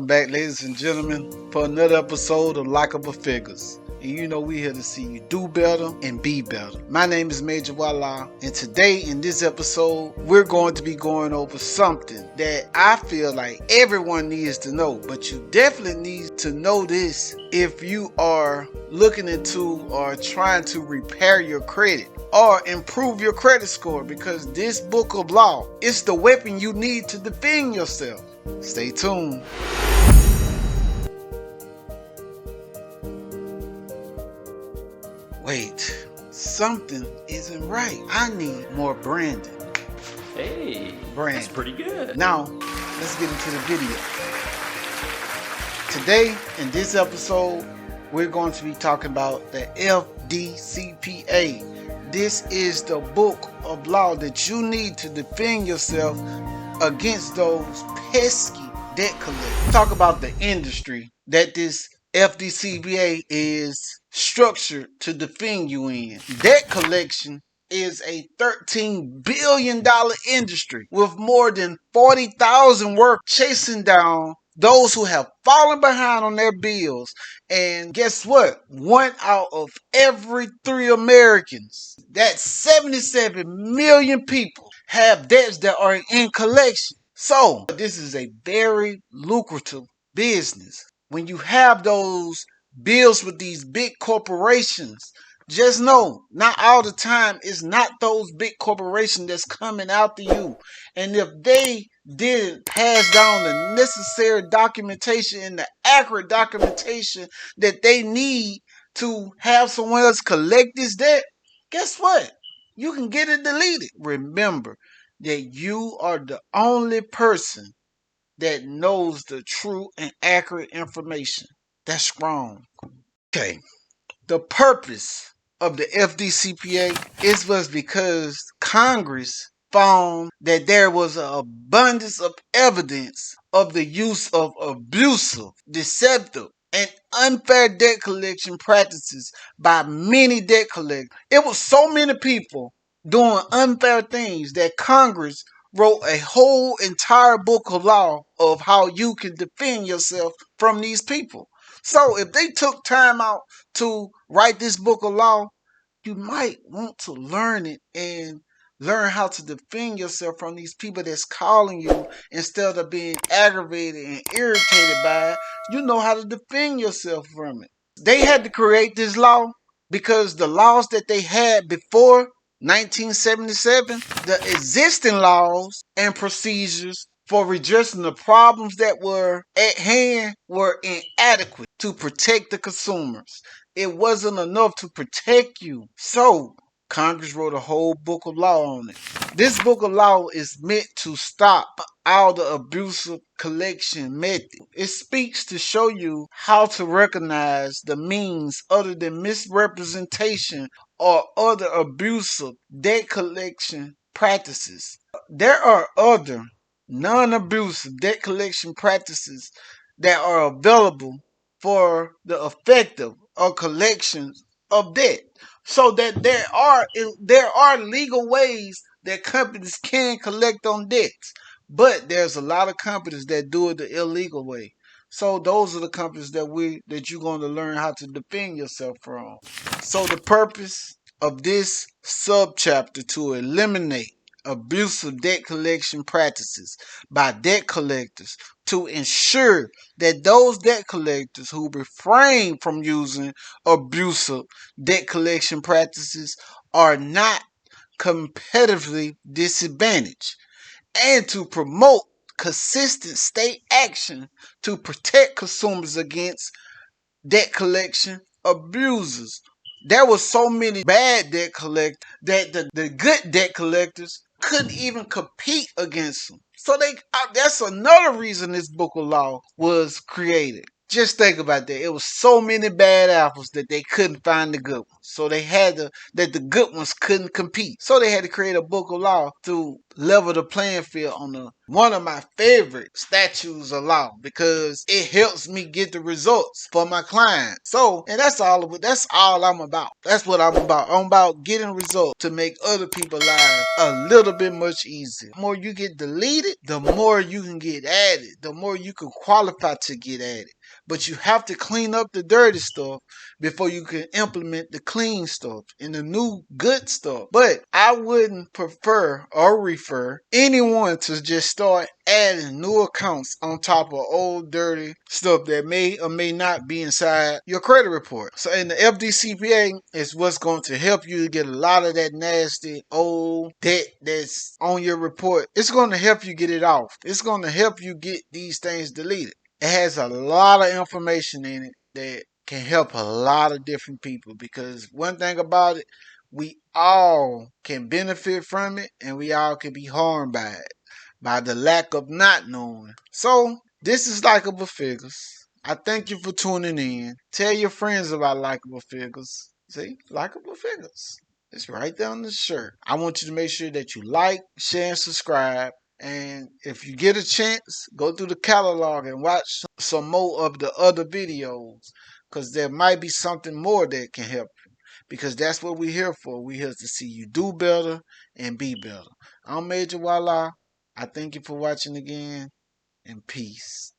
back, ladies and gentlemen, for another episode of Likeable Figures. And you know we here to see you do better and be better. My name is Major Wala, and today in this episode, we're going to be going over something that I feel like everyone needs to know. But you definitely need to know this if you are looking into or trying to repair your credit or improve your credit score, because this book of law is the weapon you need to defend yourself. Stay tuned. Wait, something isn't right. I need more branding. Hey, that's pretty good. Now, let's get into the video. Today, in this episode, we're going to be talking about the FDCPA. This is the book of law that you need to defend yourself against those pesky debt collectors. Talk about the industry that this FDCPA is structured to defend you in. Debt collection is a $13 billion industry with more than 40,000 workers chasing down those who have fallen behind on their bills. And guess what? 1 out of every 3 Americans, that's 77 million people, have debts that are in collection. So this is a very lucrative business. When you have those bills with these big corporations, just know, not all the time, it's not those big corporations that's coming after you. And if they didn't pass down the necessary documentation and the accurate documentation that they need to have someone else collect this debt, guess what? You can get it deleted. Remember that you are the only person that knows the true and accurate information. That's wrong. Okay. The purpose of the FDCPA was because Congress found that there was an abundance of evidence of the use of abusive, deceptive, and unfair debt collection practices by many debt collectors. It was so many people doing unfair things that Congress wrote a whole entire book of law of how you can defend yourself from these people. So if they took time out to write this book of law, you might want to learn it and learn how to defend yourself from these people that's calling you. Instead of being aggravated and irritated by it, you know how to defend yourself from it. They had to create this law because the laws that they had before 1977, the existing laws and procedures for redressing the problems that were at hand were inadequate to protect the consumers. It wasn't enough to protect you. So Congress wrote a whole book of law on it. This book of law is meant to stop all the abusive collection method. It speaks to show you how to recognize the means other than misrepresentation or other abusive debt collection practices. There are other non-abusive debt collection practices that are available for the effective or collections of debt. So that there are legal ways that companies can collect on debts. But there's a lot of companies that do it the illegal way. So those are the companies that you're going to learn how to defend yourself from. So the purpose of this subchapter to eliminate abusive debt collection practices by debt collectors, to ensure that those debt collectors who refrain from using abusive debt collection practices are not competitively disadvantaged, and to promote consistent state action to protect consumers against debt collection abusers. There were so many bad debt collectors that the good debt collectors couldn't even compete against them. So that's another reason this book of law was created. Just think about that. It was so many bad apples that they couldn't find the good ones. So that the good ones couldn't compete. So they had to create a book of law to level the playing field on the one of my favorite statutes of law because it helps me get the results for my clients. So, and that's all I'm about. That's what I'm about. I'm about getting results to make other people's lives a little bit much easier. The more you get deleted, the more you can get added, the more you can qualify to get added. But you have to clean up the dirty stuff before you can implement the clean stuff and the new good stuff. But I wouldn't prefer or refer anyone to just start adding new accounts on top of old dirty stuff that may or may not be inside your credit report. So in the FDCPA is what's going to help you to get a lot of that nasty old debt that's on your report. It's going to help you get it off. It's going to help you get these things deleted. It has a lot of information in it that can help a lot of different people, because one thing about it, we all can benefit from it and we all can be harmed by it, by the lack of not knowing. So this is Likeable Figures. I thank you for tuning in. Tell your friends about Likeable Figures. See, Likeable Figures. It's right there on the shirt. I want you to make sure that you like, share, and subscribe. And if you get a chance, go through the catalog and watch some more of the other videos, because there might be something more that can help you. Because that's what we're here for. We're here to see you do better and be better. I'm Major Walla. I thank you for watching again, and peace.